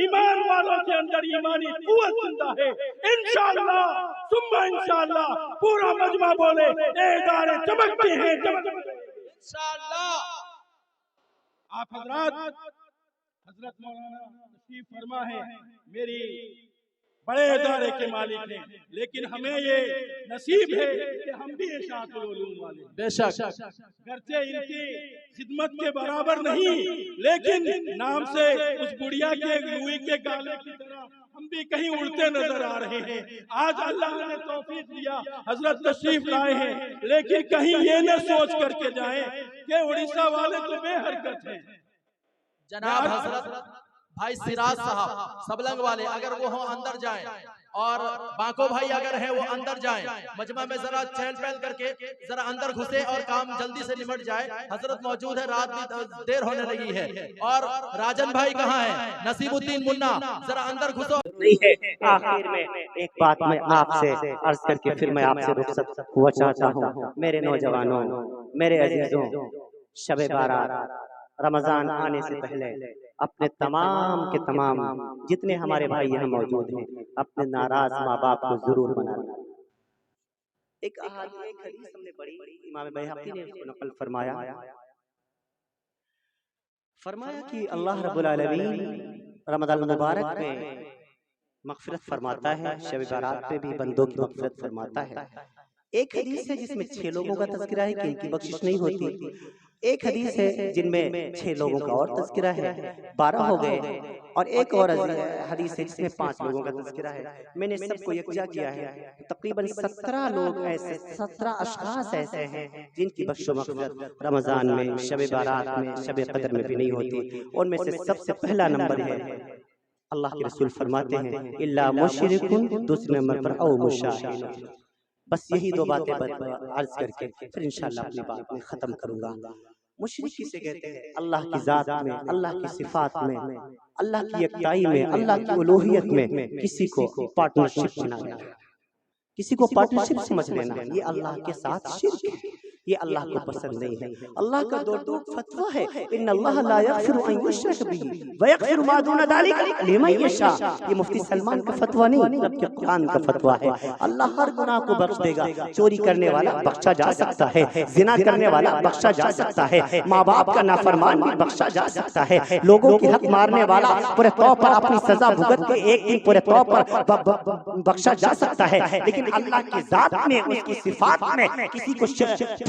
ایمان والوں کے اندر ایمانی قوت زندہ ہے. انشاءاللہ ثم انشاءاللہ پورا مجمع بولے اے ادارے چمکتے ہیں انشاءاللہ. آپ حضرت مولانا تشریف فرما ہے میری بڑے ادارے کے مالک ہیں، لیکن ہمیں یہ نصیب ہے کہ ہم بھی اشاعت العلوم والے ہیں. بے شک گرچہ ان کی خدمت کے برابر نہیں، لیکن نام سے اس گڑیا کے روئی کے گالے کی طرح ہم بھی کہیں اڑتے نظر آ رہے ہیں. آج اللہ نے توفیق دیا، حضرت تشریف لائے ہیں، لیکن کہیں یہ نہ سوچ کر کے جائیں کہ اڑیسہ والے تو بے حرکت ہیں. جناب حضرت بھائی سراج صاحب سبلنگ والے اگر وہ ہوں اندر جائیں، اور باکو بھائی اگر ہیں وہ اندر جائیں، مجمع میں ذرا چہل پہل کر کے ذرا اندر گھسے اور کام جلدی سے نمٹ جائے. حضرت موجود ہے، رات بھی دیر ہونے لگی ہے. اور راجن بھائی کہاں ہیں؟ نصیب الدین منا ذرا اندر گھسو. نہیں ہے. آخر میں ایک بات میں آپ سے عرض کر کے پھر میں آپ سے رخصت ہوا چاہتا ہوں. میرے نوجوانوں، میرے عزیزوں، شب بارات رمضان آنے سے پہلے اپنے تمام کے تمام جتنے ہمارے بھائی یہاں موجود ہیں اپنے ناراض ماں باپ کو ضرور منانا. ایک حدیث ہم نے پڑھی، امام بیہقی نے اس کو نقل فرمایا کہ اللہ رب العالمین رمضان المبارک میں مغفرت فرماتا ہے، شب بارات پہ بھی بندوں کی مغفرت فرماتا ہے. ایک حدیث ہے جس میں 6 لوگوں کا تذکرہ ہے کہ ان کی بخشش نہیں ہوتی. ایک حدیث ہے جن میں 6 لوگوں کا اور تذکرہ ہے، 12 ہو گئے. اور ایک اور حدیث ہے جس میں 5 لوگوں کا تذکرہ ہے. میں نے سب کو یکجا کیا ہے، تقریباً 17 لوگ ایسے، 17 اشخاص ایسے ہیں جن کی بخش و مغفرت رمضان میں، شب بارات میں، شب قدر میں بھی نہیں ہوتی. ان میں سے سب سے پہلا نمبر ہے، اللہ کے رسول فرماتے ہیں الا مشرکن، دوسرے نمبر پر او مشاہد. بس یہی 2 باتیں عرض کر کے پھر انشاءاللہ اپنی بات میں ختم کروں گا. مشرک کسے کہتے ہیں؟ اللہ کی ذات میں، اللہ کی صفات میں، اللہ کی یکتائی میں، اللہ کی الوہیت میں کسی کو پارٹنرشپ بنا لینا، کسی کو پارٹنرشپ سمجھ لینا، یہ اللہ کے ساتھ شرک ہے. یہ اللہ کو پسند نہیں ہے. اللہ کا دو فتویٰ ہے، ان اللہ لا یغفر ان یشرک بہ ویغفر ما دون ذلک لمن یشاء. یہ مفتی سلمان کا فتویٰ نہیں، رب کے قرآن کا فتویٰ ہے. اللہ ہر گناہ کو بخش دے گا. چوری کرنے والا بخشا جا سکتا ہے، زنا کرنے والا بخشا جا سکتا ہے، ماں باپ کا نافرمان بھی بخشا جا سکتا ہے، لوگوں کی حق مارنے والا پورے طور پر اپنی سزا بھگت کے ایک دن پورے طور پر بخشا جا سکتا ہے. لیکن اللہ کی ذات میں، اس کی صفات میں کسی کو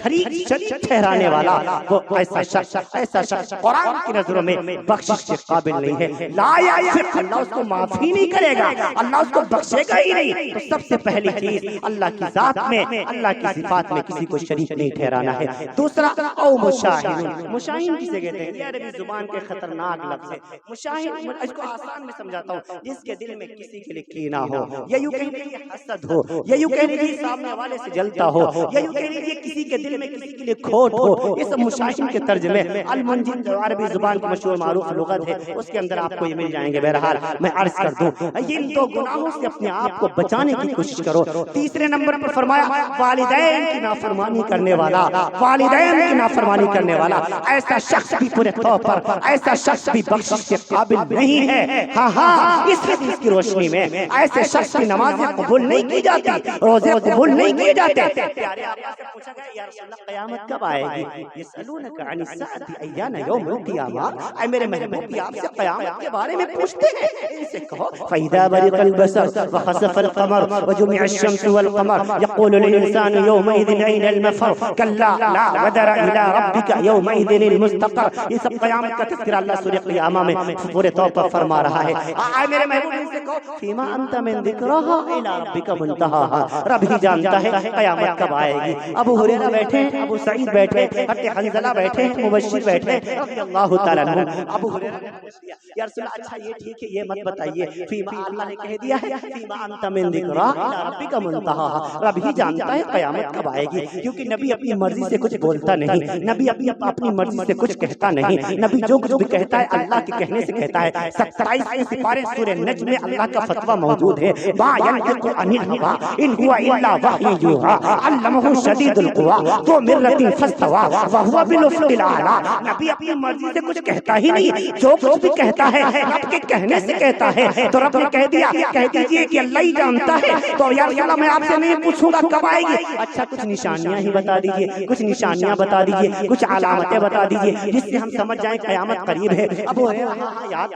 شریک ٹھہرانے والا وہ ایسا شخص قرآن کی نظروں میں بخشش کے قابل نہیں ہے. لا یغفر، اللہ اس کو معافی نہیں کرے گا، اللہ اس کو بخشے گا ہی نہیں. تو سب سے پہلی چیز اللہ کی ذات میں، اللہ کی صفات میں کسی کو شریک نہیں ٹھہرانا ہے. دوسرا او مشاہد. مشاہد کسے کہتے ہیں؟ یہ عربی زبان کے خطرناک لفظ ہے. مشاہد اس کو آسان میں سمجھاتا ہوں، جس کے دل میں کسی کے لیے کینہ ہو، یا یوں کہہ لیجیے حسد ہو، یا یوں کہہ لیجیے سامنے والے سے جلتا ہو، یا یوں کہہ لیجیے کسی کے دل میں کسی کے لیے کھوٹ ہو. یہ سب مشاہد کے ترجمے. المنجد عربی زبان کی مشہور معروف لغت ہے، اس کے اندر آپ کو یہ مل جائیں گے. بہرحال میں عرض کر دوں، ان 2 گناہوں سے اپنے آپ کو بچانے کی کوشش کرو. تیسرے نمبر پر فرمایا والدین کی نافرمانی کرنے والا، والدین کی نافرمانی کرنے والا ایسا شخص بھی پورے طور پر، ایسا شخص بھی بخشش کے قابل نہیں ہے. ہاں اس حدیث کی روشنی میں ایسے شخص کی نمازیں قبول نہیں کی جاتی، روزے قبول نہیں کیے جاتے. پیارے آقا سے پوچھا گیا یا رسول اللہ قیامت کب آئے گی؟ یسألونک عن الساعة ایان یوم القیامہ. اے میرے محبوب، آپ سے قیامت کے بارے میں پوچھتے ہیں. ان سے کہو فَإِذَا بَرِقَ الْبَصَرُ وَخَسَفَ الْقَمَرُ وَجُمِعَ الشَّمْسُ وَالْقَمَرُ يَقُولُ الْإِنسَانُ يَوْمَئِذٍ أَيْنَ الْمَفَرُّ كَلَّا لَا وَزَرَ إِلَى رَبِّكَ يَوْمَئِذٍ الْمُسْتَقَرُّ. یہ سب قیامت کا تذکرہ اللہ سورہ قیامہ میں پورے طور پر فرما رہا ہے. اے میرے محبوب، ان سے کہو فِيمَا أَنْتَ مِنْ ذِكْرَهَا إِلَى رَبِّكَ مُنْتَهَاهَا. رب ہی جانتا ہے قیامت کب آئے گی. ابو ہریرہ بیٹھے ہیں، ابو سعید بیٹھے ہیں، حضرت حنظلہ بیٹھے ہیں، مبشر بیٹھے ہیں رضی اللہ تعالیٰ عنہ. ابو ہریرہ نے پوچھ لیا یا رسول اللہ اچھا یہ ٹھیک ہے، یہ مت بتائیے فیما، اللہ نے کہہ دیا ہے فیما انت من ذکرہ الی ربک منتہا. رب ہی جانتا ہے قیامت کب آئے گی، کیونکہ نبی اپنی مرضی سے کچھ بولتا نہیں، نبی اپنی مرضی سے کچھ کہتا نہیں. نبی جو کچھ بھی کہتا ہے اللہ کے کہنے سے کہتا ہے. 27 سپارے سورہ نجم میں اللہ کا فتویٰ موجود ہے. ما ينطق عن الهوى ان هو الا وحی یوحی علمہ شدید القوی ذو مرۃ فاستوى وهو بالافق الاعلی. نبی اپنی مرضی سے کچھ کہتا ہی نہیں، جو کچھ بھی کہتا ہے رب کے کہنے سے کہتا ہے. تو رب نے کہہ دیا، کہہ دیجئے کہ اللہ ہی جانتا ہے. تو یا رسول اللہ میں آپ سے نہیں پوچھوں گا کب آئے گی. اچھا کچھ نشانیاں ہی بتا دیجئے، کچھ نشانیاں بتا دیجئے، کچھ علامتیں بتا دیجئے جس سے ہم سمجھ جائیں قیامت قریب ہے. اب یاد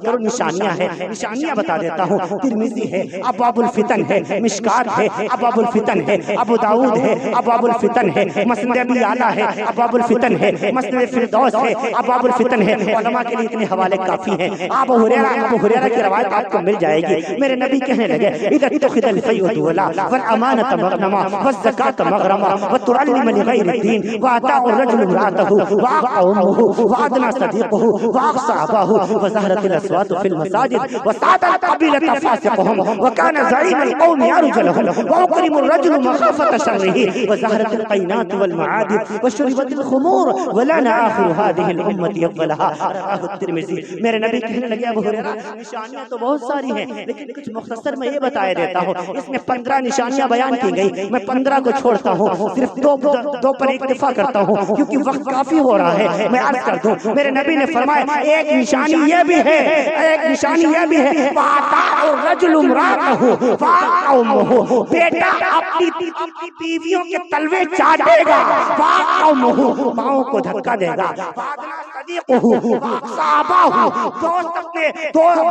کرو نشانیاں ہیں، نشانیاں بتا دیتا ہوں. ترمذی ہے، ابواب الفتن ہے، مشکات ہے، ابواب الفتن ہے، ابو داؤد ہے، ابواب الفتن ہے، مسند ابی اعلی ہے، ابواب الفتن ہے، مسند فردوس ہے، ابواب الفتن ہے. علماء کے لیے اتنے حوالے کافی ہیں. ابو ہریرہ کی روایت آپ کو مل جائے گی. میرے نبی کہنے لگے اذا اتخذ الفیء دولا والامانۃ مغنما والزکاۃ مغرما وتعلم لغیر الدین واطاع الرجل امرأته واقع امه وادنى صديقه واقصى اباه وظهرت الاصوات في المساجد وساد القبيلة فاسقهم وكان زعيم القوم ارجلهم واكرم الرجل مخافة شره وظهرت القينات والمعادن وشربت الخمور ولنا آخر هذه الامة افضلها. رواه الترمذی. میرے نبی کہنے لگے ابو ہریرہ نشانیاں تو بہت ساری ہیں لیکن کچھ مختصر میں یہ بتایا دیتا ہوں. اس میں 15 نشانیاں بیان کی گئی، میں 15 کو چھوڑتا ہوں، صرف دو پر اکتفا کرتا ہوں کیونکہ وقت کافی ہو رہا ہے. میں عرض کر دوں میرے نبی نے فرمایا ایک نشانی یہ بھی ہے، ایک نشانی یہ بھی ہے وَأَطَاعُ الرَّجُلُ امْرَأَتَهُ وَأَمَّهُ. بیٹا اپنی بیویوں کے تلوے چاٹے گا، وَأَمَّهُ پاؤں کو دھکا دے گا، دوست اپنے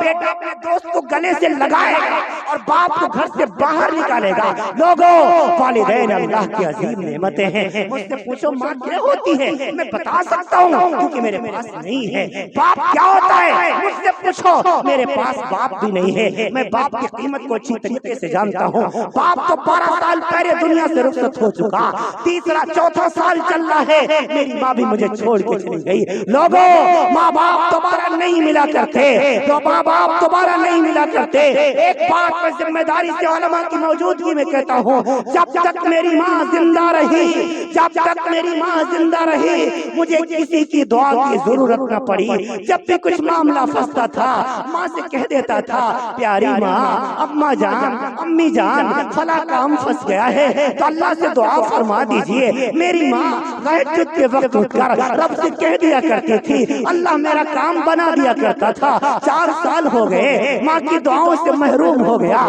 بیٹا اپنے دوست کو گلے سے لگائے گا اور باپ کو گھر سے باہر نکالے گا. لوگوں والدین اللہ کی عظیم نعمتیں ہیں. مجھ سے پوچھو ماں کیا ہوتی ہے، میں بتا سکتا ہوں کیونکہ میرے پاس نہیں ہے. باپ کیا ہوتا ہے مجھ سے پوچھو، میرے پاس باپ بھی نہیں ہے. میں باپ کی قیمت کو اچھی طریقے سے جانتا ہوں. باپ تو 12 سال پہلے دنیا سے رخصت ہو چکا، تیسرا چوتھا سال چل رہا ہے، میری ماں بھی مجھے چھوڑ کے چلی گئی. لوگوں ماں باپ دوبارہ نہیں ملا کرتے، تو ماں باپ دوبارہ نہیں ملا کرتے. ایک بات میں ذمہ داری سے علماء کی موجودگی میں کہتا ہوں، جب تک میری ماں زندہ رہی، جب تک میری ماں زندہ رہی مجھے کسی کی دعا کی ضرورت نہ پڑی. جب بھی کچھ معاملہ پھنستا تھا ماں سے کہہ دیتا تھا پیاری ماں، اماں جان، امی جان فلاں کام پھنس گیا ہے تو اللہ سے دعا فرما دیجئے. میری ماں تہجد کے وقت اٹھ کر رب سے کہہ دیا کرتی تھی اللہ میرا کام بنا دیا کرتا تھا. 4 سال ہو گئے ماں کی دعاؤں سے محروم ہو گیا.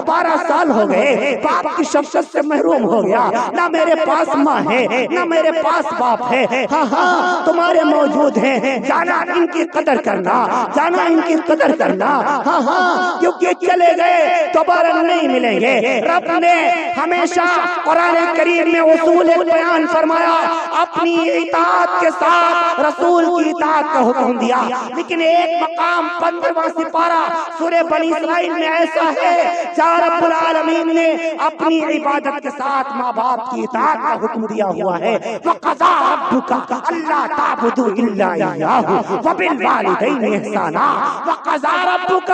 12 سال ہو گئے باپ کی شفقت سے محروم ہو گیا. نہ میرے پاس ماں ہے نہ میرے پاس باپ ہے. ہاں تمہارے موجود ہیں، جانا ان کی قدر کرنا، جانا ان کی قدر کرنا. ہاں کیونکہ چلے گئے دوبارہ نہیں ملیں گے. رب نے ہمیشہ قرآن کریم میں اصول بیان فرمایا، اپنی اطاعت کے ساتھ رسول کی اطاعت کا حکم دیا. لیکن ایک مقام 15واں سپارہ سورہ بنی اسرائیل میں ایسا ہے جہاں رب العالمین نے اپنی عبادت کے ساتھ ماں باپ کی اطاعت کا حکم دیا ہوا ہے. وَقَضَىٰ رَبُّكَ أَلَّا تَعْبُدُوا إِلَّا إِيَّاهُ وَبِالْوَالِدَيْنِ إِحْسَانًا. وَقَضَىٰ رَبُّكَ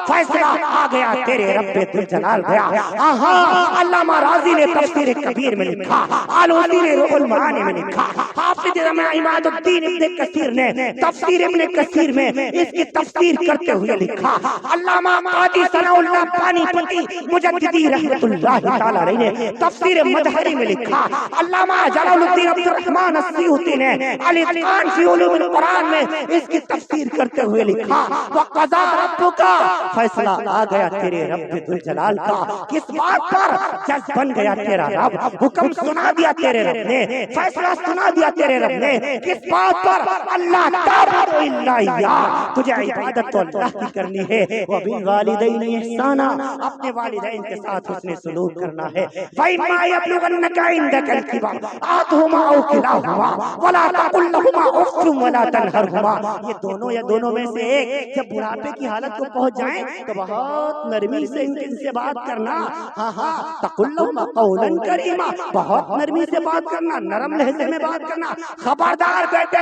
فیصلہ آ گیا تیرے رب ذوالجلال گیا. علامہ راضی نے تفسیر کبیر میں لکھا، آلوسی نے روح المعانی میں لکھا، حافظ عماد الدین ابن کثیر نے تفسیر ابن کثیر میں اس کی تفسیر کرتے ہوئے لکھا. علامہ قاضی ثناء اللہ پانی پتی مجددی رحمت اللہ تعالی علیہ نے تفسیر مظہری میں لکھا. علامہ جلال الدین عبد الرحمن السیوطی نے الاتقان فی علوم القرآن میں اس کی تفسیر کرتے ہوئے لکھا وَقَضَىٰ رَبُّكَ فیصلہ آ گیا تیرے رب ذوالجلال کا. کس بات پر؟ جج بن گیا تیرا رب، حکم سنا دیا تیرے رب نے، فیصلہ سنا دیا تیرے رب نے. کس بات پر؟ اللہ تعبد الا اياه، تجھے عبادت تو اللہ کی کرنی ہے. وبالوالدین احسانا، اپنے والدین کے ساتھ حسن سلوک کرنا ہے. فإما يبلغنك عندك الكبر أحدهما أو كلاهما ولا تقل لهما أف ولا تنهرهما. یہ دونوں یا دونوں میں سے ایک جب بڑھاپے کی حالت کو پہنچ جائیں تو بہت نرمی سے ان سے بات کرنا. تقل لهما قولا کریما، بہت نرمی سے بات کرنا، نرم لہجے میں بات کرنا. خبردار بیٹے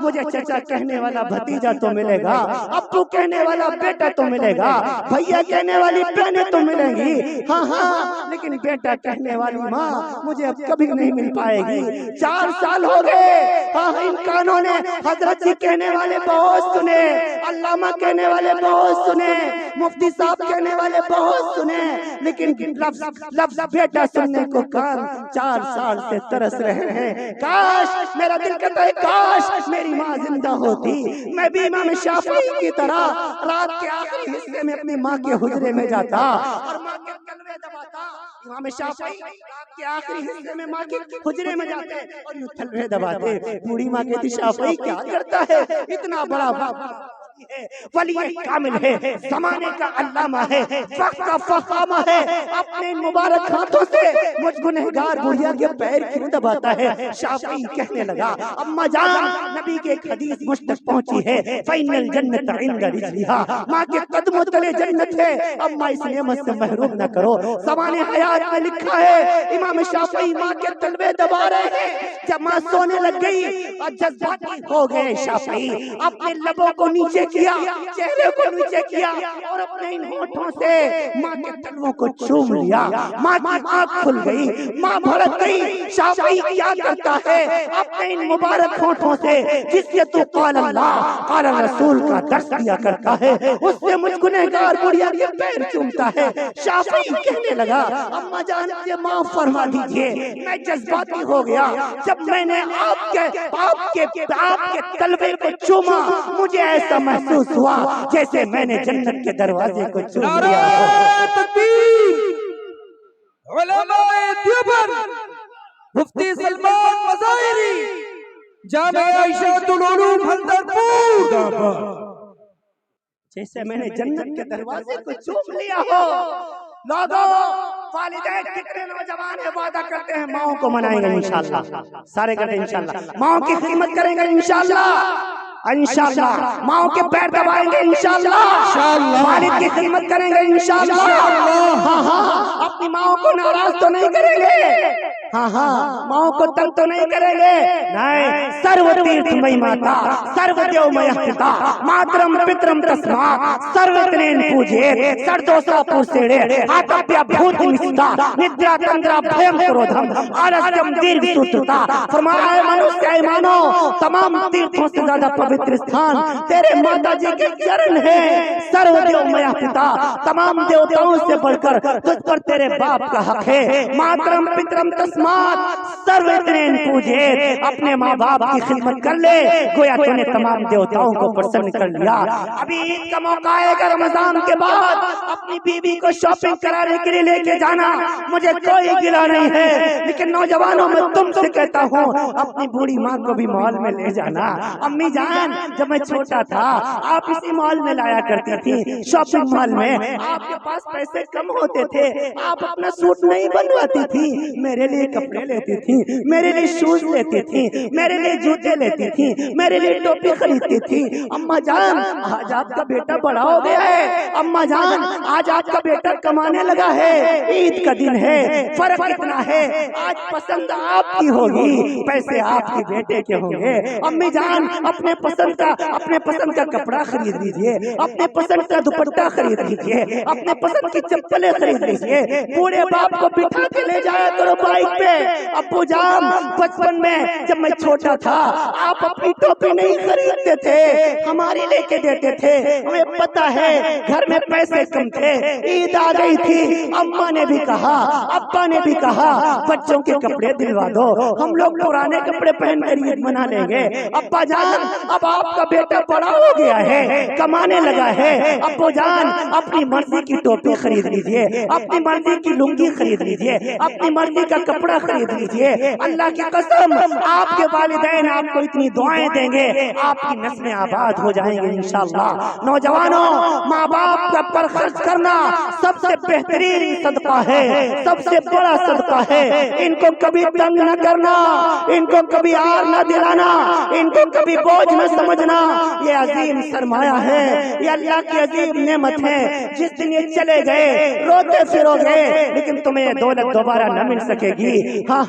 مجھے چچا کہنے والا بھتیجا تو ملے گا، ابو کہنے والا بیٹا تو ملے گا، بھیا کہنے والی بہنیں تو ملیں گی، ہاں لیکن بیٹا کہنے والی ماں مجھے اب کبھی نہیں مل پائے گی۔ 4 سال ہو گئے، ان کانوں نے حضرت جی کہنے والے بہت سنے، علامہ کہنے والے بہت سنے، مفتی صاحب کہنے والے بہت سنے، لیکن لفظ بیٹا سننے کو کان 4 سال سے ترس رہے ہیں۔ کاش میرا دل کہتا ہے کاش میری ماں زندہ ہوتی، میں بھی امام شافعی کی طرح رات کے آخری حصے میں اپنی ماں کے حجرے میں جاتا اور ماں کے کلمے دباتا۔ امام شافعی رات کے آخری حصے میں ماں کے حجرے میں جاتے اور یوں کلمے دباتے۔ بوڑھی ماں کہتی شافعی کیا کرتا ہے، اتنا بڑا ولی کامل ہے، زمانے کا علامہ ہے، وقت کا فخامہ ہے، اپنے مبارک ہاتھوں سے مجھ گنہگار بڑھیا کے پیر کیوں دباتا ہے؟ شافعی کہنے لگا اما جان نبی کی ایک حدیث مجھ تک پہنچی ہے، فَإِنَّ الْجَنَّةَ عِنْدَ رِجْلِهَا، ماں کے قدموں تلے جنت ہے، اما اس نعمت سے محروم نہ کرو۔ زمانے حیات میں لکھا ہے امام شافعی ماں کے تلوے دبا رہے ہیں، جب ماں سونے لگ گئی اور جذباتی ہو گئے شافعی اپنے لبوں کو نیچے کیا، چہرے کو نیچے کیا اور اپنے ان ہونٹوں سے ماں کے تلووں کو چوم لیا۔ ماں کی آنکھ کھل گئی، ماں بھڑک گئی۔ شافعی کیا کرتا ہے اپنے ان مبارک ہونٹوں سے جس سے تو قال اللہ قال رسول کا درس دیا کرتا ہے اس سے مجھ گنہگار بڑھیا کے پیر چومتا ہے۔ شافعی کہنے لگا اما جان مجھے معاف فرما دیجئے، میں جذباتی ہو گیا، جب میں نے آپ کے تلوے کو چوما مجھے ایسا محسوس ہوا جیسے میں نے جنت کے دروازے کو چوم لیا ہو۔ نعرہ تکبیر! علماء دیوبند، مفتی سلمان مظاہری، جامعہ عائشۃ العلوم حضرتپور، جیسے میں نے جنت کے دروازے کو چوم لیا ہو۔ لوگوں والدین کتنے نوجوان ہیں وعدہ کرتے ہیں ماؤں کو منائیں گے انشاءاللہ، سارے کہتے ہیں انشاءاللہ، ماؤں کی خدمت کریں گے انشاءاللہ، انشاءاللہ ماؤں کے پیر دبائیں گے انشاءاللہ، والد کی خدمت کریں گے انشاءاللہ، ہاں اپنی ماؤں کو ناراض تو نہیں کریں گے، ہاں ماؤں کو تنگ تو نہیں کریں گے، نہیں سرو تیرتھ مئی ماتا سرو دیو مئی پتا ماترم پترم تسمات سرو ترین پوجے سردوسا پورسیڑے آتاپیا بھوت نستا ندرا تندرا بھیم کرودھم آرسیم دیر سوتتا۔ فرمایا ہے منوسیہ ایمانو تمام تیرتھوں سے زیادہ پوتر استھان تیرے ماتا جی کے چرن ہے، سرو دیو مئی پتا تمام دیوتاؤں سے بڑھ کر تجھ پر تیرے باپ کا حق ہے، ماترم پترم تسمات سرو ترین پوجے، اپنے ماں باپ کی خدمت کر لے گویا تو نے تمام دیوتاؤں کو پرسن کر لیا۔ ابھی عید کا موقع آئے گا رمضان کے بعد اپنی بیوی کو شاپنگ کرانے کے لیے لے کے جانا، مجھے کوئی گلا نہیں ہے، لیکن نوجوانوں میں تم سے کہتا ہوں اپنی بوڑھی ماں کو بھی مال میں لے جانا۔ امی جان جب میں چھوٹا تھا آپ اسی مال میں لایا کرتی تھی، شاپنگ مال میں آپ کے پاس پیسے کم ہوتے تھے، آپ اپنا سوٹ نہیں بنواتی تھی، میرے لیے کپڑے لیتی تھی، میرے لیے شوز لیتی تھی، میرے لیے جوتے لیتی تھی، میرے لیے ٹوپی خریدتی تھی۔ اما جان آج آپ کا بیٹا بڑا ہو گیا ہے، اما جان آج آپ کا بیٹا کمانے لگا ہے، عید کا دن ہے، فرق اتنا ہے آج پسند آپ کی ہوگی، پیسے آپ کی بیٹے کے ہوں گے۔ امی جان اپنے پسند کا کپڑا خرید لیجئے، اپنے پسند کا دوپٹہ خرید لیجئے، اپنے پسند کی چپلیں خرید لیجئے، بوڑھے باپ کو بٹھا کے لے جایا کرو بائک پہ۔ ابو جان بچپن میں جب میں چھوٹا تھا آپ اپنی ٹوپی نہیں خریدتے تھے، ہماری لے کے دیتے تھے، ہمیں پتا ہے گھر میں پیسے کم تھے، عید آ گئی تھی، اماں نے بھی کہا ابا نے بھی کہا بچوں کے کپڑے دلوا دو، ہم لوگ پرانے کپڑے پہن کر عید منا لیں گے۔ ابا جان اب آپ کا بیٹا بڑا ہو گیا ہے، کمانے لگا ہے، ابو جان اپنی مرضی کی ٹوپی خرید لیجئے، اپنی مرضی کی لنگی خرید لیجئے، اپنی مرضی کا کپڑا خرید لیجئے۔ اللہ کی قسم آپ کے والدین آپ کو اتنی دعائیں دیں گے آپ کی نسلیں آباد ہو جائیں گے انشاءاللہ۔ نوجوانوں ماں باپ کا پر خرچ خرچ کرنا سب سے بہترین صدقہ ہے، سب سے بڑا صدقہ ہے۔ ان کو کبھی تنگ نہ کرنا، ان کو کبھی آر نہ دلانا، ان کو کبھی بوجھ نہ سمجھنا۔ یہ عظیم سرمایہ ہے، یہ اللہ کی عظیم نعمت ہے۔ جس دن یہ چلے گئے روتے پھرو گے، لیکن تمہیں دولت دوبارہ نہ مل سکے گی۔ ہاں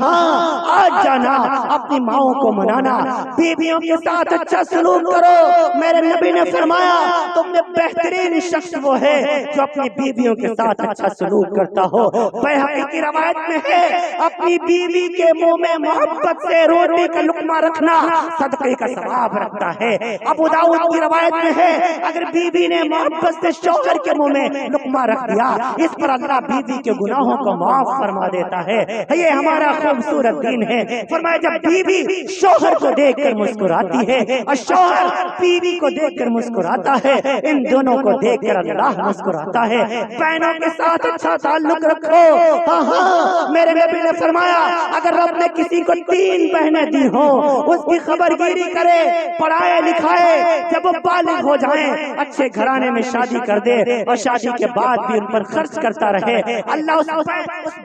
آج جانا، اپنی ماؤں کو منانا، بیویوں کے ساتھ اچھا سلوک کرو۔ میرے نبی نے فرمایا تم میں بہترین شخص وہ ہے جو اپنی بیویوں کے ساتھ اچھا سلوک کرتا ہو۔ بیہقی کی روایت میں ہے اپنی بیوی کے منہ میں محبت سے روٹی کا لقمہ رکھنا صدقے کا ثواب رکھتا ہے۔ ابو داؤد کی روایت میں ہے اگر بیوی نے محبت سے شوہر کے منہ میں لقمہ رکھ دیا، اس پر اللہ بیوی کے گناہوں کو معاف فرما دیتا ہے۔ یہ ہمارا خوبصورت دین ہے۔ فرمایا جب بیوی شوہر کو دیکھ کر مسکراتی ہے اور شوہر بیوی کو دیکھ کر مسکراتا ہے، ان دونوں کو دیکھ کر اللہ مسکراتا ہے۔ بہنوں کے ساتھ اچھا تعلق رکھو۔ ہاں میرے نبی نے فرمایا اگر رب نے کسی کو 3 بہنیں دی ہوں، اس کی خبر گیری کرے، پڑھائے لکھائے، جب وہ بالغ ہو جائیں اچھے گھرانے میں شادی کر دے اور شادی کے بعد بھی ان پر خرچ کرتا رہے، اللہ اس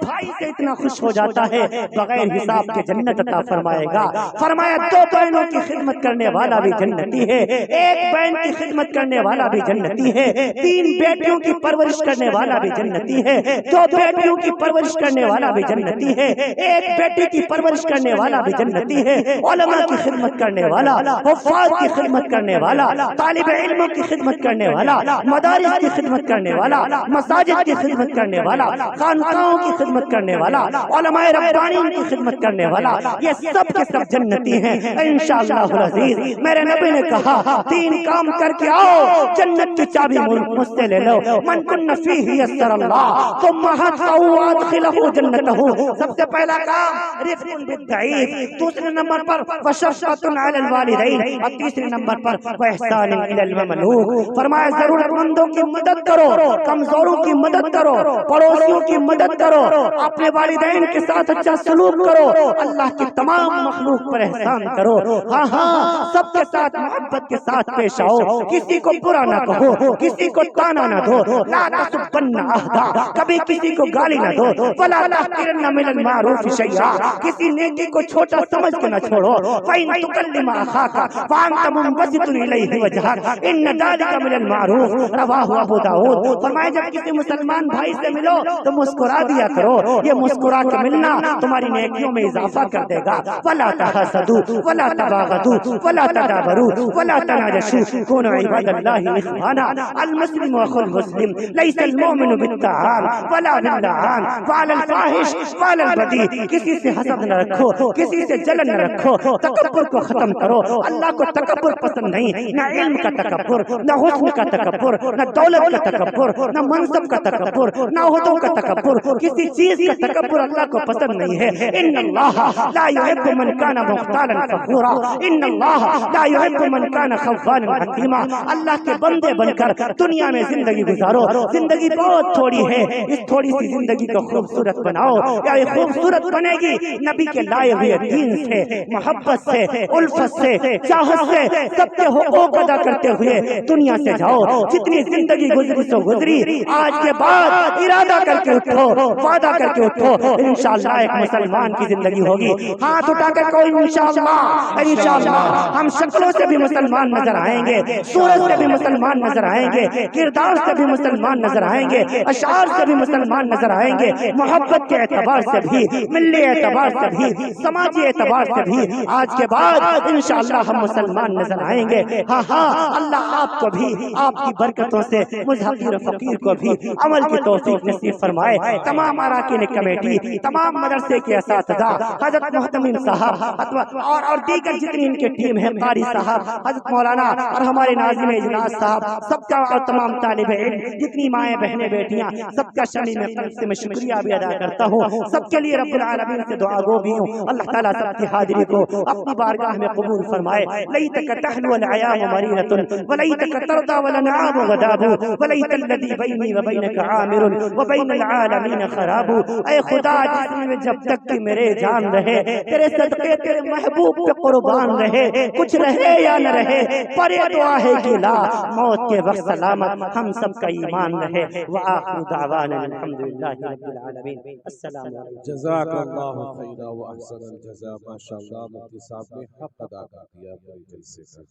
بھائی سے اتنا خوش ہو جاتا ہے بغیر حساب کے جنت عطا فرمائے گا۔ فرمایا 2 بہنوں کی خدمت کرنے والا بھی جنتی ہے، 1 بہن کی خدمت کرنے والا بھی جنتی ہے، 3 بیٹیوں کی پرورش کرنے والا بھی جنتی ہے، 2 بیٹیوں کی پرورش کرنے والا بھی جنتی ہے، 1 بیٹی کی پرورش کرنے والا بھی جنتی ہے، علماء کی خدمت کرنے والا، حفاظ کی خدمت کرنے والا، طالب علموں کی خدمت کرنے والا، مدارس کی خدمت کرنے والا، مساجد کی خدمت کرنے والا، خانقاہوں کی خدمت کرنے والا، علماء ربانیوں کی خدمت کرنے والا، یہ سب کے سب جنتی ہیں انشاءاللہ العزیز۔ میرے نبی نے کہا 3 کام کر کے آؤ، جنت کی چابی مجھ سے لے لو۔ من کن فیہ یسر اللہ ثم حثہ وادخلہ جنتہ۔ سب سے پہلا کام رفق بالضعیف، دوسرے نمبر پر وشفقۃ علی الوالدین، اور تیسرے نمبر پر واحسان الی المملوک۔ فرمایا ضرورت مندوں کی مدد کرو، کمزوروں کی مدد کرو، پڑوسیوں کی مدد کرو، اپنے والدین کے ساتھ اچھا سلوک کرو، اللہ کی تمام مخلوق پر احسان کرو۔ ہاں سب کے ساتھ محبت کے ساتھ پیش آؤ، کسی کو برا نہ کہو، کسی کو تانا نہ دو، لا تسبن احدا، کبھی کسی کو گالی نہ دو، ولا تحقرن من المعروف شیئا، کسی نیکی کو چھوٹا سمجھ کے نہ چھوڑو، فإن تکلم اخاک وانت منبسط الیہ وجہک ان ذلک من المعروف، رواہ ابو داؤد۔ فرمایا جب کسی مسلمان بھائی سے ملو تو مسکرا دیا کرو، یہ مسکرا کے ملنا تمہاری نیکیوں میں اضافہ کر دے گا۔ ولا تحسدوا ولا تباغضوا ولا تدابروا ولا تناجشوا كونوا عباد الله اخوانا، المسلم اخو المسلم، ليس المؤمن بالطعام ولا باللعان وعلى الفاحش وعلى البذيء۔ کسی سے حسد نہ رکھو، کسی سے جلن نہ رکھو، تکبر کو ختم کرو۔ اللہ کو تکبر پسند نہیں، نہ علم کا تکبر، نہ حسن کا تکبر، نہ دولت کا تکبر، نہ منصب کا تکبر، نہ عہدوں کا تکبر، کسی چیز کا تکبر اللہ کو پسند نہیں ہے۔ ان اللہ لا يحب من كان مختالا فخورا، ان اللہ لا يحب من كان خوانا حکیما۔ اللہ کے بندے بن کر دنیا میں زندگی گزارو، زندگی بہت تھوڑی ہے، اس تھوڑی سی زندگی کو خوبصورت بناؤ۔ یا یہ خوبصورت بنے گی نبی کے لائے ہوئے دین سے، محبت سے، الفت سے، چاہت سے، سب کے حقوق ادا کرتے ہوئے دنیا سے جاؤ۔ جتنی زندگی گزری سو گزری، آج کے بعد ارادہ کر کے اٹھو، وعدہ کر کے اٹھو، انشاءاللہ ایک مسلمان کی زندگی ہوگی۔ ہاتھ اٹھا کر کوئی انشاءاللہ، انشاءاللہ ہم شکلوں سے بھی مسلمان نظر آئیں گے، صورت سے بھی مسلمان نظر آئیں گے، کردار سے بھی مسلمان نظر آئیں گے، اشعار سے بھی مسلمان نظر آئیں گے، محبت کے اعتبار سے بھی، ملی اعتبار سے بھی، سماجی اعتبار سے بھی آج کے بعد انشاءاللہ ہم مسلمان نظر آئیں گے۔ ہاں اللہ آپ کو بھی آپ کی برکتوں سے مجھ حقیر فقیر کو بھی عمل کی توفیق نصیب فرمائے۔ تمام اراکین کمیٹی، تمام مدرسے کے اساتذہ، حضرت محتمم صاحب اور دیگر جتنی ان کے ٹیم ہے، قاری صاحب، حضرت مولانا اور ہمارے ناظم اجلاس صاحب، سب کا اور تمام طالب علم، جتنی مائیں بہنیں بیٹیاں، سب کا شامل میں قلب سے میں شکریہ بھی ادا کرتا ہوں۔ سب کے لیے رب العالمین سے دعا گو بھی ہوں، اللہ تعالیٰ سب کی حاضری کو اپنی بارگاہ میں قبول فرمائے۔ لیتک تحلو العیام مریرۃ ولیتک ترضی والانعام غداب ولیت الذی بینی وبینک عامر وبین العالمین خراب۔ اے خدا جسم میں جب تک کہ میرے جان رہے، تیرے صدقے تیرے محبوب پہ قربان رہے، کچھ رہے یا نہ رہے، پر یہ دعا ہے کہ لا موت کے وقت سلامت ہم سب کا ایمان رہے۔ وآخر دعوانا الحمدللہ رب العالمین۔ السلام علیکم۔ جزاک اللہ خیرہ و احسن الجزا۔ ماشاءاللہ مفتی صاحب نے حق ادا کر دیا اپنے جلسے کا۔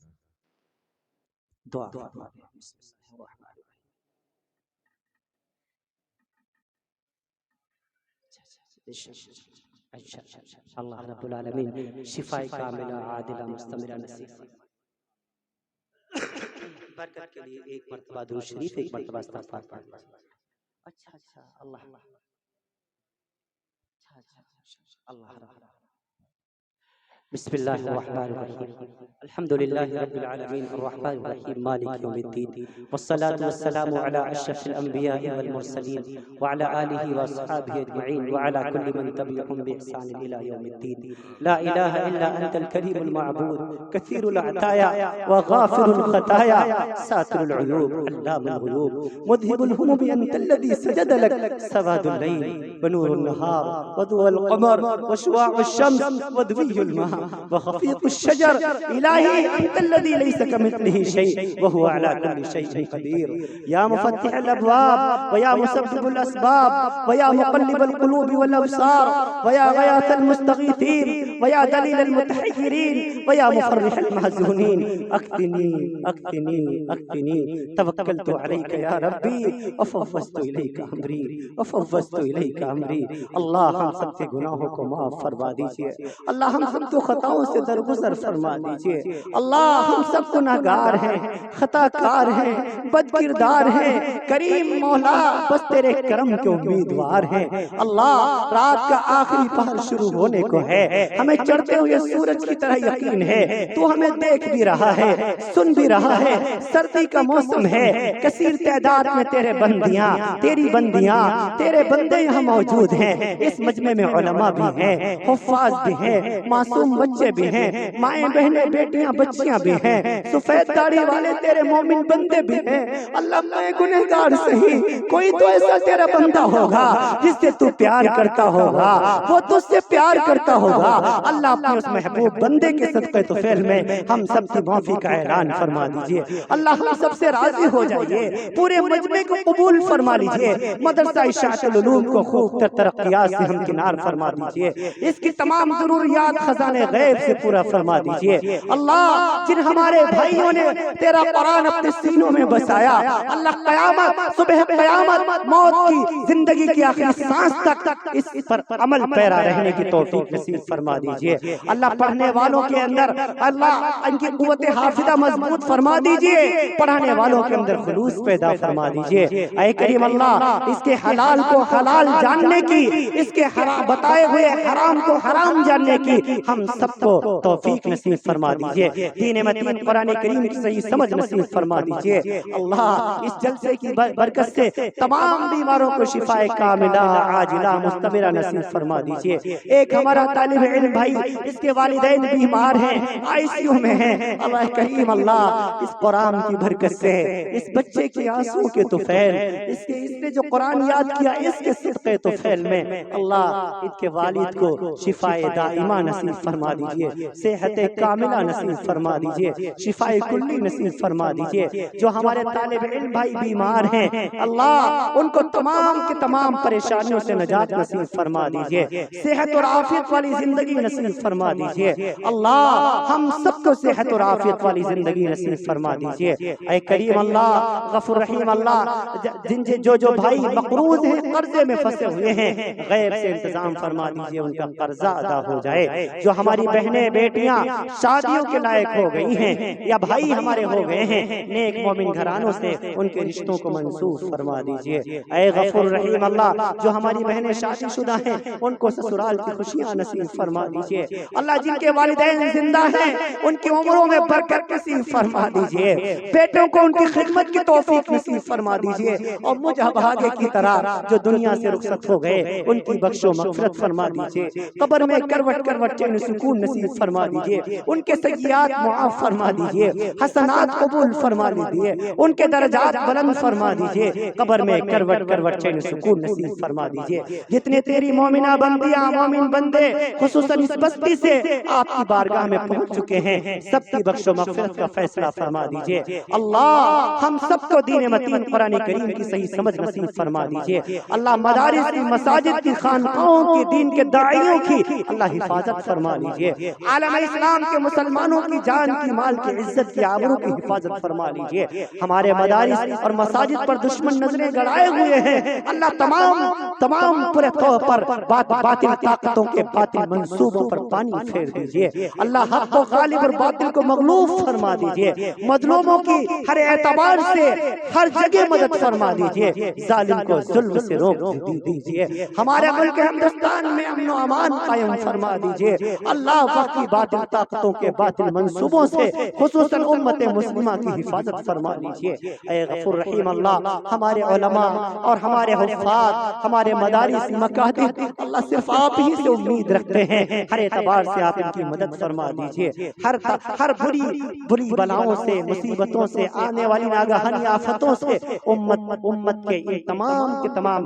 دعا فرمائیں۔ بسم اللہ الرحمن الرحیم۔ اللہ رب العالمین شفاء کاملہ عادلہ مستمرہ نصیب فرمائے۔ برکت کے لیے ایک مرتبہ درود شریف، ایک مرتبہ استغفار پڑھ۔ اچھا اللہ اللہ بسم اللہ الرحمن الرحیم۔ الحمد للہ رب العالمین الرحمن الرحیم مالک یوم الدین، والصلاة والسلام علی اشرف الانبیاء والمرسلین وعلی آلہ واصحابہ اجمعین وعلی کل من تبعهم بإحسان الى یوم الدین۔ لا الہ الا انت الکریم المعبود، کثیر العطایا وغافر الخطایا، ساتر العیوب علام الغیوب، مذہب الہموم انت الذی سجد لک سواد اللیل ونور النہار وضوء القمر وشعاع الشمس ودوی الماء وخفيق الشجر، إلهي أنت الذي ليس كمثله شيء وهو على كل شيء قدير، يا مفتح الأبواب ويا مسبب الأسباب ويا مقلب القلوب والأبصار ويا غياث المستغيثين ويا دليل المتحيرين ويا مفرح المحزونين، أكفني أكفني أكفني، توكلت عليك يا ربي وفوضت إليك أمري وفوضت إليك أمري۔ اللہ ہم سب کے گناہوں کو معاف فرما دیجئے، اللہ ہم سب کو خطاؤں سے درگزر فرما دیجئے، اللہ ہم سب گناہگار ہیں، خطا کار ہیں، بد کردار ہیں، کریم مولا بس تیرے کرم کے امیدوار ہیں۔ اللہ رات کا آخری پہر شروع ہونے کو ہے، ہمیں چڑھتے ہوئے سورج کی طرح یقین ہے تو ہمیں دیکھ بھی رہا ہے، سن بھی رہا ہے، سردی کا موسم ہے، کثیر تعداد میں تیرے بندیاں، تیری بندیاں، تیرے بندے یہاں موجود ہیں، اس مجمع میں علماء بھی ہیں، حفاظ بھی ہیں، معصوم بچے بھی ہیں، مائیں بہنیں بیٹیاں بچیاں بھی ہیں، سفید داڑھی والے تیرے مومن بندے بھی ہیں۔ اللہ میں گنہگار سہی، کوئی تو ایسا تیرا بندہ ہوگا جس سے تو پیار کرتا ہوگا، وہ تجھ سے پیار کرتا ہوگا۔ اللہ اپنے اس محبوب بندے کے صدقے تو فعل میں ہم سب کی معافی کا اعلان فرما دیجئے۔ اللہ ہم سب سے راضی ہو جائیے، پورے مجمع کو قبول فرما لیجئے، مدرسہ اشاعت العلوم کو خوب تر ترقیات سے ہمکنار فرما دیجئے، اس کی تمام ضروریات خزانے غیب سے پورا فرما دیجئے۔ اللہ جن ہمارے بھائیوں نے تیرا قرآن اپنے سینوں میں بسایا، اللہ قیامت صبح قیامت موت کی زندگی کی آخری سانس تک اس پر عمل پیرا رہنے کی توفیق نصیب فرما دیجئے۔ اللہ پڑھنے والوں کے اندر اللہ ان کی قوت حافظہ مضبوط فرما دیجئے، پڑھانے والوں کے اندر خلوص پیدا فرما دیجئے۔ اے کریم اللہ اس کے حلال کو حلال جاننے کی، اس کے بتائے ہوئے حرام کو حرام جاننے کی ہم سب کو توفیق نصیب فرما دیجئے۔ دین متین قرآن کریم کی صحیح سمجھ نصیب فرما دیجئے۔ اللہ اس جلسے کی برکت سے تمام بیماروں کو شفاء کاملہ عاجلہ مستمرہ نصیب فرما دیجئے۔ ایک ہمارا طالب علم بھائی، اس کے والدین بیمار ہیں، آئی سی یو میں ہیں، اللہ کریم اللہ اس قرآن کی برکت سے اس بچے کی آنسوں کے طفیل، اس نے جو قرآن یاد کیا اس کے صدقے طفیل میں اللہ ان کے والد کو شفاء دائمہ نصیب فرما دیجئے، صحت کاملہ نصیب فرما دیجئے، شفاء کلی نصیب فرما دیجئے۔ جو ہمارے طالب علم بھائی بیمار ہیں اللہ ان کو تمام کے تمام پریشانیوں سے نجات نصیب فرما دیجئے، صحت اور عافیت والی زندگی نصیب فرما دیجئے۔ اللہ ہم سب کو صحت اور عافیت والی زندگی نصیب فرما دیجئے۔ اے کریم اللہ غفور رحیم اللہ جو بھائی مقروض ہیں، قرضے میں پھنسے ہوئے ہیں، غیب سے انتظام فرما دیجئے، ان کا قرضہ ادا ہو جائے۔ جو ہماری بہنیں بیٹیاں شادیوں کے لائق ہو گئی ہیں یا بھائی ہمارے ہو گئے ہیں نیک مومن گھرانوں سے، ان کے رشتوں کو منسوخ فرما دیجئے۔ اے غفور رحیم اللہ جو ہماری بہنیں شادی شدہ ہیں ان کو سسرال کی خوشیاں نصیب فرما دیجئے۔ اللہ جن کے والدین زندہ ہیں ان کی عمروں میں برکت نصیب فرما دیجئے، بیٹوں کو ان کی خدمت کی توفیق نصیب فرما دیجئے، اور مجھ بھاگے کی طرح جو دنیا سے رخصت ہو گئے ان کی بخش و مغفرت فرما دیجئے، قبر میں کروٹ کروٹ چین سکون سکون نصیب فرما دیجئے، ان کے سیئات معاف فرما دیجئے، حسنات قبول فرما دیجئے، ان کے درجات بلند فرما دیجئے، قبر میں کروٹ کروٹ چین سکون نصیب فرما دیجئے۔ جتنے تیری مومنہ بندیاں مومن بندے خصوصاً اس بستی سے آپ کی بارگاہ میں پہنچ چکے ہیں، سب کی بخش و مغفرت کا فیصلہ فرما دیجئے۔ اللہ ہم سب کو دین متین قرآن کریم کی صحیح سمجھ نصیب فرما دیجئے۔ اللہ مدارس کی، مساجد کی، خانقاہوں کی، دین کے داعیوں کی اللہ حفاظت فرما لیجئے۔ عالم اسلام کے مسلمانوں کی جان کی، مال کی، عزت کی، آبرو کی حفاظت فرما لیجئے۔ ہمارے مدارس اور مساجد پر دشمن نظریں گڑائے ہوئے ہیں، اللہ تمام پورے طور پر باطل طاقتوں کے باطل منصوبوں پر پانی پھیر دیجئے۔ اللہ حق کو غالب اور باطل کو مغلوب فرما دیجئے۔ مظلوموں کی ہر اعتبار سے ہر جگہ مدد فرما دیجئے، ظالم کو ظلم سے روک دیجئے۔ ہمارے ملک ہندوستان میں امن و امان قائم فرما دیجئے۔ اللہ وقتی باطل طاقتوں کے باطل منصوبوں سے خصوصاً امت مسلمہ کی حفاظت فرما دیجئے۔ اے غفور رحیم اللہ، ہمارے علماء اور ہمارے حفاظ، ہمارے مدارس مکاتب اللہ صرف آپ ہی سے امید رکھتے ہیں، ہر اعتبار سے آپ ان کی مدد فرما دیجئے۔ ہر بری بلاؤں سے، مصیبتوں سے، آنے والی ناگہانی آفتوں سے امت کے ان تمام کے تمام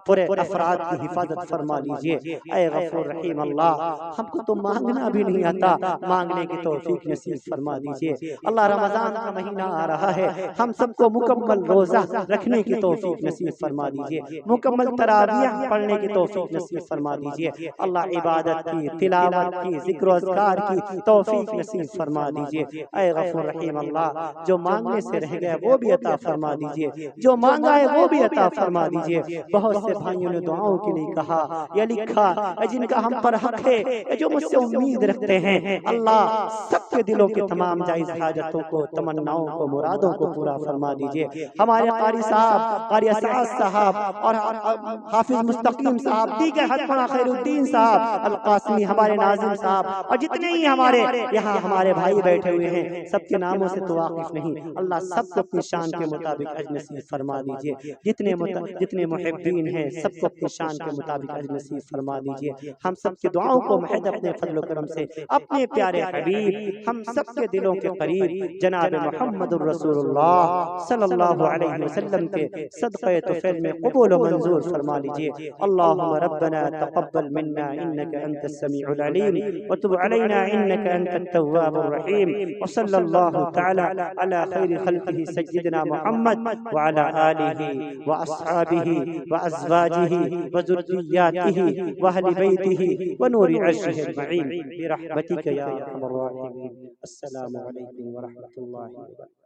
پورے افراد کی حفاظت فرما لیجئے۔ اے غفور رحیم اللہ، ہم کو تو مانگنا بھی نہیں آتا، مانگنے کی توفیق نصیب فرما دیجئے۔ اللہ رمضان کا مہینہ آ رہا ہے، ہم سب کو مکمل روزہ رکھنے کی توفیق نصیب فرما دیجئے، مکمل تراویح پڑھنے کی توفیق نصیب فرما دیجئے۔ اللہ عبادت کی، تلاوت کی، ذکر و اذکار کی توفیق نصیب فرما دیجئے۔ اے غفور رحیم اللہ، جو مانگنے سے رہ گیا وہ بھی عطا فرما دیجئے، جو مانگا ہے وہ بھی عطا فرما دیجئے۔ بہت سے بھائیوں نے دعاؤں کے لیے کہا یا لکھا، جن کا ہم پر حق ہے، جو مجھ سے امید رکھتے ہیں، اللہ سب کے دلوں کے تمام جائز حاجتوں کو، تمناؤں کو، مرادوں کو پورا فرما دیجئے۔ ہمارے قاری صاحب، قاری اسعد صاحب اور حافظ مستقیم صاحب، دیگر حتمہ خیر الدین صاحب، القاسمی، ہمارے ناظم صاحب اور جتنے ہی ہمارے یہاں ہمارے بھائی بیٹھے ہوئے ہیں، سب کے ناموں سے تو واقف نہیں، اللہ سب کو اپنی شان کے مطابق اجر نصیب فرما دیجئے۔ جتنے محبین ہیں سب کو اپنی شان کے مطابق اجر نصیب فرما دیجئے۔ ہم سب کی دعاؤں کو محض اپنے فضل و کرم سے اپنے پیارے حبیب ہم سب کے دلوں کے قریب جناب محمد الرسول اللہ صلی اللہ علیہ وسلم کے صدقہ طفیل میں قبول و منظور فرما لیجئے۔ اللہم ربنا تقبل منا انك انت السميع العليم وتب علينا انك انت التواب الرحيم وصلى الله تعالى على خير خلقه سيدنا محمد وعلى آله وأصحابه وأزواجه وذرياته وأهل بيته ونور عرشه أجمعين برحمتك يا أرحم الراحمين۔ السلام عليكم ورحمة الله وبركاته۔